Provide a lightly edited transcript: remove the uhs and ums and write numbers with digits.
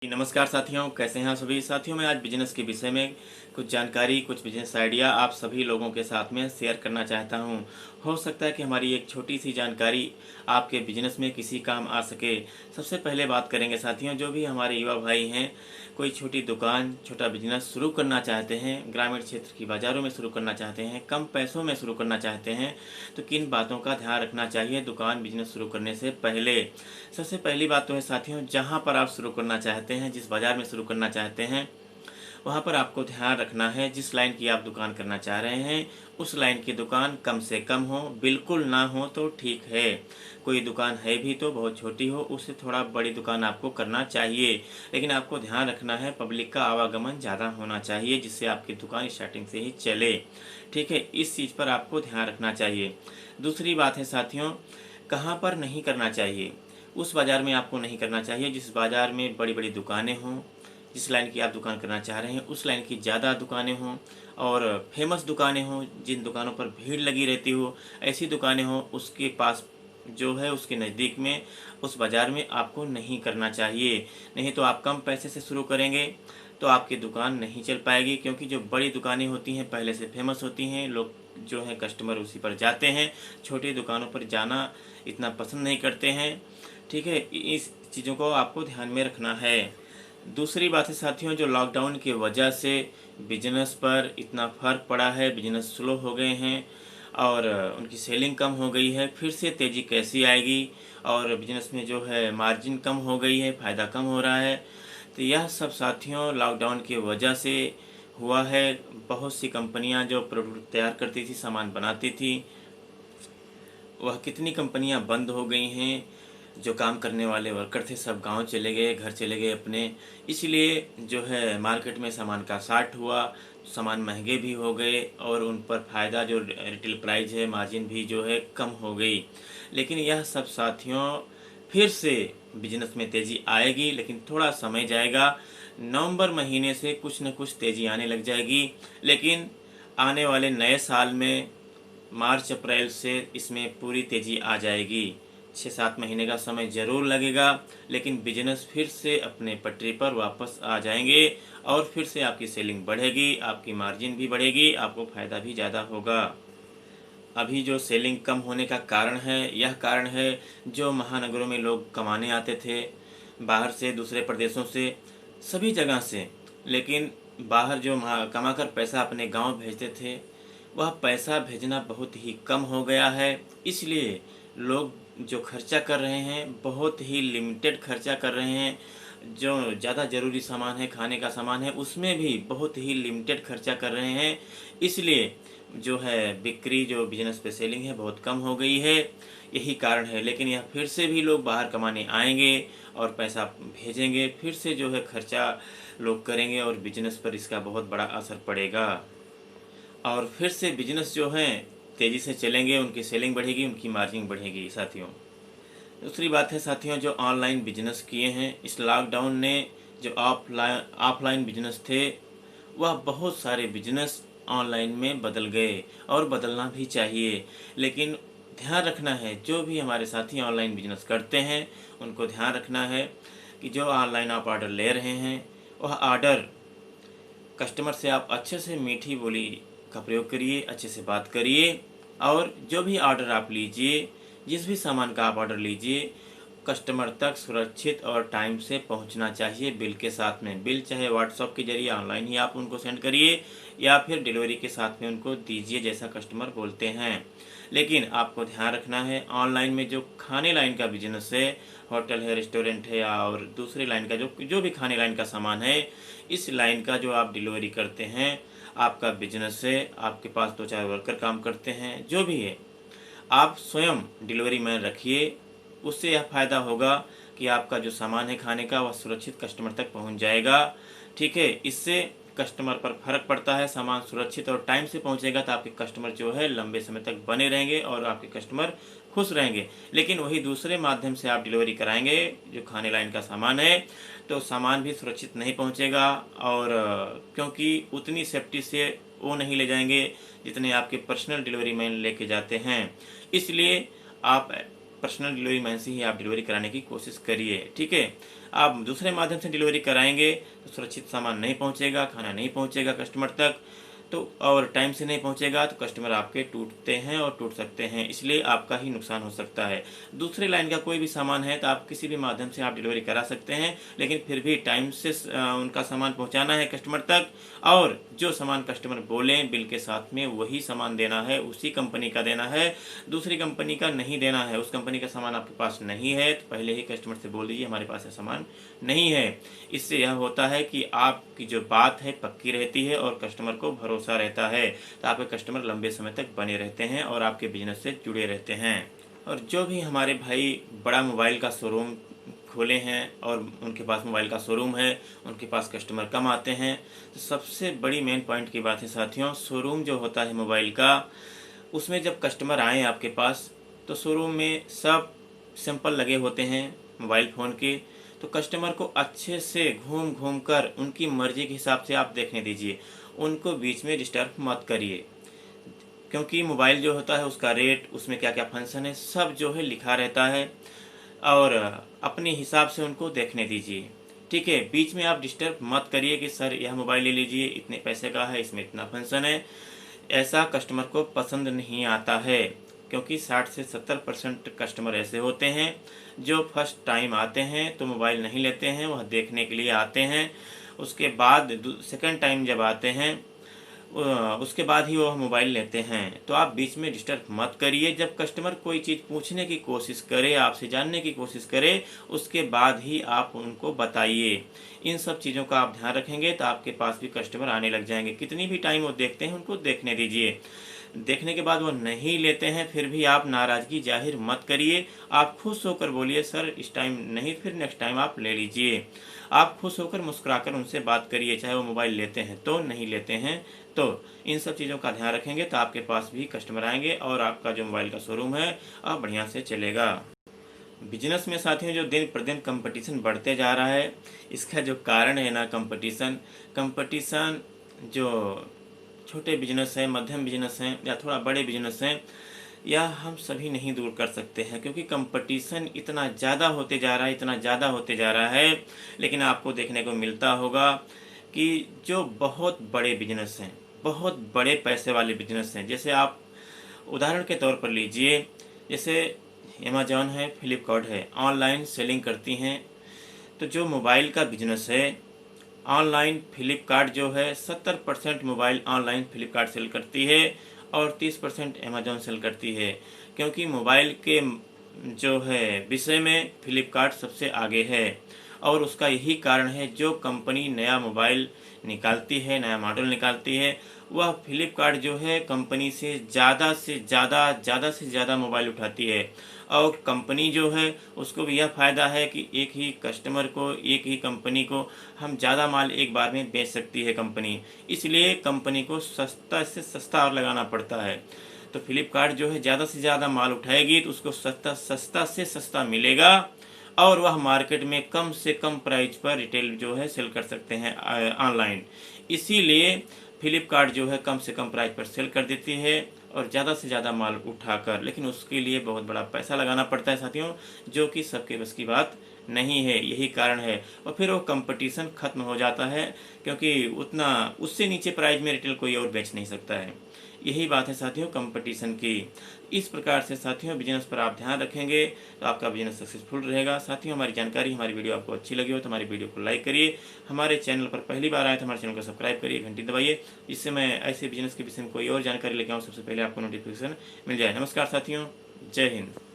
नमस्कार साथियों, कैसे हैं आप सभी साथियों। मैं आज बिजनेस के विषय में कुछ जानकारी, कुछ बिजनेस आइडिया आप सभी लोगों के साथ में शेयर करना चाहता हूं। हो सकता है कि हमारी एक छोटी सी जानकारी आपके बिजनेस में किसी काम आ सके। सबसे पहले बात करेंगे साथियों, जो भी हमारे युवा भाई हैं, कोई छोटी दुकान, छोटा बिजनेस शुरू करना चाहते हैं, ग्रामीण क्षेत्र की बाज़ारों में शुरू करना चाहते हैं, कम पैसों में शुरू करना चाहते हैं, तो किन बातों का ध्यान रखना चाहिए दुकान बिजनेस शुरू करने से पहले। सबसे पहली बात तो है साथियों, जहाँ पर आप शुरू करना चाहते हैं, जिस बाज़ार में शुरू करना चाहते हैं, वहाँ पर आपको ध्यान रखना है जिस लाइन की आप दुकान करना चाह रहे हैं, उस लाइन की दुकान कम से कम हो, बिल्कुल ना हो तो ठीक है। कोई दुकान है भी तो बहुत छोटी हो, उससे थोड़ा बड़ी दुकान आपको करना चाहिए। लेकिन आपको ध्यान रखना है पब्लिक का आवागमन ज़्यादा होना चाहिए, जिससे आपकी दुकान स्टार्टिंग से ही चले। ठीक है, इस चीज़ पर आपको ध्यान रखना चाहिए। दूसरी बात है साथियों, कहाँ पर नहीं करना चाहिए। उस बाज़ार में आपको नहीं करना चाहिए जिस बाज़ार में बड़ी बड़ी दुकानें हों। जिस लाइन की आप दुकान करना चाह रहे हैं उस लाइन की ज़्यादा दुकानें हों और फेमस दुकानें हों, जिन दुकानों पर भीड़ लगी रहती हो, ऐसी दुकानें हों। उसके पास जो है, उसके नज़दीक में, उस बाज़ार में आपको नहीं करना चाहिए। नहीं तो आप कम पैसे से शुरू करेंगे तो आपकी दुकान नहीं चल पाएगी, क्योंकि जो बड़ी दुकानें होती हैं पहले से फेमस होती हैं, लोग जो हैं कस्टमर उसी पर जाते हैं। छोटी दुकानों पर जाना इतना पसंद नहीं करते हैं। ठीक है, इस चीज़ों को आपको ध्यान में रखना है। दूसरी बात है साथियों, जो लॉकडाउन की वजह से बिजनेस पर इतना फ़र्क पड़ा है, बिजनेस स्लो हो गए हैं और उनकी सेलिंग कम हो गई है। फिर से तेज़ी कैसी आएगी और बिजनेस में जो है मार्जिन कम हो गई है, फ़ायदा कम हो रहा है। तो यह सब साथियों लॉकडाउन की वजह से हुआ है। बहुत सी कंपनियां जो प्रोडक्ट तैयार करती थी, सामान बनाती थी, वह कितनी कंपनियां बंद हो गई हैं। जो काम करने वाले वर्कर थे सब गांव चले गए, घर चले गए अपने। इसलिए जो है मार्केट में सामान का शार्ट हुआ, सामान महंगे भी हो गए और उन पर फ़ायदा जो रिटेल प्राइस है, मार्जिन भी जो है कम हो गई। लेकिन यह सब साथियों फिर से बिजनेस में तेज़ी आएगी, लेकिन थोड़ा समय जाएगा। नवंबर महीने से कुछ न कुछ तेज़ी आने लग जाएगी, लेकिन आने वाले नए साल में मार्च अप्रैल से इसमें पूरी तेज़ी आ जाएगी। 6-7 महीने का समय ज़रूर लगेगा, लेकिन बिजनेस फिर से अपने पटरी पर वापस आ जाएंगे और फिर से आपकी सेलिंग बढ़ेगी, आपकी मार्जिन भी बढ़ेगी, आपको फ़ायदा भी ज़्यादा होगा। अभी जो सेलिंग कम होने का कारण है, यह कारण है जो महानगरों में लोग कमाने आते थे, बाहर से, दूसरे प्रदेशों से, सभी जगह से। लेकिन बाहर जो कमाकर पैसा अपने गांव भेजते थे, वह पैसा भेजना बहुत ही कम हो गया है। इसलिए लोग जो खर्चा कर रहे हैं बहुत ही लिमिटेड खर्चा कर रहे हैं। जो ज़्यादा ज़रूरी सामान है, खाने का सामान है, उसमें भी बहुत ही लिमिटेड खर्चा कर रहे हैं। इसलिए जो है बिक्री, जो बिजनेस पे सेलिंग है, बहुत कम हो गई है। यही कारण है। लेकिन यह फिर से भी लोग बाहर कमाने आएंगे और पैसा भेजेंगे, फिर से जो है खर्चा लोग करेंगे और बिजनेस पर इसका बहुत बड़ा असर पड़ेगा और फिर से बिजनेस जो है तेज़ी से चलेंगे, उनकी सेलिंग बढ़ेगी, उनकी मार्जिन बढ़ेगी साथियों। दूसरी बात है साथियों, जो ऑनलाइन बिजनेस किए हैं इस लॉकडाउन ने, जो ऑफलाइन बिजनेस थे, वह बहुत सारे बिजनेस ऑनलाइन में बदल गए और बदलना भी चाहिए। लेकिन ध्यान रखना है, जो भी हमारे साथी ऑनलाइन बिजनेस करते हैं उनको ध्यान रखना है कि जो ऑनलाइन आप ऑर्डर ले रहे हैं, वह ऑर्डर कस्टमर से आप अच्छे से मीठी बोली का प्रयोग करिए, अच्छे से बात करिए और जो भी ऑर्डर आप लीजिए, जिस भी सामान का आप ऑर्डर लीजिए, कस्टमर तक सुरक्षित और टाइम से पहुंचना चाहिए बिल के साथ में। बिल चाहे व्हाट्सएप के जरिए ऑनलाइन ही आप उनको सेंड करिए या फिर डिलीवरी के साथ में उनको दीजिए, जैसा कस्टमर बोलते हैं। लेकिन आपको ध्यान रखना है, ऑनलाइन में जो खाने लाइन का बिजनेस है, होटल है, रेस्टोरेंट है और दूसरे लाइन का जो भी खाने लाइन का सामान है, इस लाइन का जो आप डिलीवरी करते हैं, आपका बिजनेस है, आपके पास 2-4 वर्कर काम करते हैं, जो भी है, आप स्वयं डिलीवरी मैन रखिए। उससे यह फ़ायदा होगा कि आपका जो सामान है खाने का, वह सुरक्षित कस्टमर तक पहुंच जाएगा। ठीक है, इससे कस्टमर पर फ़र्क पड़ता है। सामान सुरक्षित और टाइम से पहुंचेगा तो आपके कस्टमर जो है लंबे समय तक बने रहेंगे और आपके कस्टमर खुश रहेंगे। लेकिन वही दूसरे माध्यम से आप डिलीवरी कराएंगे जो खाने लाइन का सामान है, तो सामान भी सुरक्षित नहीं पहुंचेगा और क्योंकि उतनी सेफ्टी से वो नहीं ले जाएंगे जितने आपके पर्सनल डिलीवरी मैन लेके जाते हैं। इसलिए आप पर्सनल डिलीवरी मैन से ही आप डिलीवरी कराने की कोशिश करिए। ठीक है, आप दूसरे माध्यम से डिलीवरी कराएंगे तो सुरक्षित सामान नहीं पहुंचेगा, खाना नहीं पहुंचेगा कस्टमर तक, तो और टाइम से नहीं पहुंचेगा तो कस्टमर आपके टूटते हैं और टूट सकते हैं, इसलिए आपका ही नुकसान हो सकता है। दूसरे लाइन का कोई भी सामान है तो आप किसी भी माध्यम से आप डिलीवरी करा सकते हैं, लेकिन फिर भी टाइम से उनका सामान पहुंचाना है कस्टमर तक, और जो सामान कस्टमर बोलें बिल के साथ में वही सामान देना है, उसी कंपनी का देना है, दूसरी कंपनी का नहीं देना है। उस कंपनी का सामान आपके पास नहीं है तो पहले ही कस्टमर से बोल दीजिए हमारे पास ये सामान नहीं है। इससे यह होता है कि आपकी जो बात है पक्की रहती है और कस्टमर को भरोसा रहता है, तो आपके कस्टमर लंबे समय तक बने रहते हैं और आपके बिजनेस से जुड़े रहते हैं। और जो भी हमारे भाई बड़ा मोबाइल का शोरूम खोले हैं और उनके पास मोबाइल का शोरूम है, उनके पास कस्टमर कम आते हैं, तो सबसे बड़ी मेन पॉइंट की बात है साथियों, शोरूम जो होता है मोबाइल का, उसमें जब कस्टमर आए आपके पास तो शोरूम में सब सैंपल लगे होते हैं मोबाइल फ़ोन के, तो कस्टमर को अच्छे से घूम घूम कर उनकी मर्जी के हिसाब से आप देखने दीजिए, उनको बीच में डिस्टर्ब मत करिए, क्योंकि मोबाइल जो होता है उसका रेट, उसमें क्या क्या फंक्शन है, सब जो है लिखा रहता है, और अपने हिसाब से उनको देखने दीजिए। ठीक है, बीच में आप डिस्टर्ब मत करिए कि सर यह मोबाइल ले लीजिए, इतने पैसे का है, इसमें इतना फंक्शन है। ऐसा कस्टमर को पसंद नहीं आता है, क्योंकि 60 से 70% कस्टमर ऐसे होते हैं जो फर्स्ट टाइम आते हैं तो मोबाइल नहीं लेते हैं, वह देखने के लिए आते हैं, उसके बाद सेकंड टाइम जब आते हैं उसके बाद ही वो मोबाइल लेते हैं। तो आप बीच में डिस्टर्ब मत करिए, जब कस्टमर कोई चीज़ पूछने की कोशिश करे, आपसे जानने की कोशिश करे, उसके बाद ही आप उनको बताइए। इन सब चीज़ों का आप ध्यान रखेंगे तो आपके पास भी कस्टमर आने लग जाएंगे। कितनी भी टाइम वो देखते हैं उनको देखने दीजिए, देखने के बाद वो नहीं लेते हैं फिर भी आप नाराज़गी जाहिर मत करिए, आप खुश होकर बोलिए सर इस टाइम नहीं, फिर नेक्स्ट टाइम आप ले लीजिए। आप खुश होकर मुस्कुराकर उनसे बात करिए, चाहे वो मोबाइल लेते हैं तो नहीं लेते हैं तो। इन सब चीज़ों का ध्यान रखेंगे तो आपके पास भी कस्टमर आएंगे और आपका जो मोबाइल का शोरूम है आप बढ़िया से चलेगा। बिजनेस में साथियों जो दिन प्रतिदिन कंपटीशन बढ़ते जा रहा है, इसका जो कारण है ना कंपटीशन जो छोटे बिजनेस हैं, मध्यम बिजनेस हैं या थोड़ा बड़े बिजनेस हैं, या हम सभी नहीं दूर कर सकते हैं, क्योंकि कंपटीशन इतना ज़्यादा होते जा रहा है, इतना ज़्यादा होते जा रहा है। लेकिन आपको देखने को मिलता होगा कि जो बहुत बड़े बिजनेस हैं, बहुत बड़े पैसे वाले बिजनेस हैं, जैसे आप उदाहरण के तौर पर लीजिए, जैसे अमेज़न है, फ्लिपकार्ट है, ऑनलाइन सेलिंग करती हैं। तो जो मोबाइल का बिजनेस है ऑनलाइन, फ्लिपकार्ट जो है 70% मोबाइल ऑनलाइन फ्लिपकार्ट सेल करती है और 30% अमेज़न सेल करती है, क्योंकि मोबाइल के जो है विषय में फ्लिपकार्ट सबसे आगे है। और उसका यही कारण है, जो कंपनी नया मोबाइल निकालती है, नया मॉडल निकालती है, वह फ्लिपकार्ट जो है कंपनी से ज़्यादा मोबाइल उठाती है। और कंपनी जो है उसको भी यह फ़ायदा है कि एक ही कस्टमर को, एक ही कंपनी को हम ज़्यादा माल एक बार में बेच सकती है कंपनी, इसलिए कंपनी को सस्ता से सस्ता और लगाना पड़ता है। तो फ्लिपकार्ट जो है ज़्यादा से ज़्यादा माल उठाएगी तो उसको सस्ता से सस्ता मिलेगा और वह मार्केट में कम से कम प्राइस पर रिटेल जो है सेल कर सकते हैं ऑनलाइन। इसीलिए फ्लिपकार्ट जो है कम से कम प्राइस पर सेल कर देती है और ज़्यादा से ज़्यादा माल उठाकर, लेकिन उसके लिए बहुत बड़ा पैसा लगाना पड़ता है साथियों, जो कि सबके बस की बात नहीं है। यही कारण है, और फिर वो कंपटीशन खत्म हो जाता है, क्योंकि उतना उससे नीचे प्राइस में रिटेल कोई और बेच नहीं सकता है। यही बात है साथियों कंपटीशन की। इस प्रकार से साथियों बिजनेस पर आप ध्यान रखेंगे तो आपका बिजनेस सक्सेसफुल रहेगा। साथियों हमारी जानकारी, हमारी वीडियो आपको अच्छी लगी हो तो हमारी वीडियो को लाइक करिए, हमारे चैनल पर पहली बार आए तो हमारे चैनल को सब्सक्राइब करिए, घंटी दबाइए, जिससे मैं ऐसे बिजनेस के विषय में कोई और जानकारी लेकर आऊँ सबसे पहले आपको नोटिफिकेशन मिल जाए। नमस्कार साथियों, जय हिंद।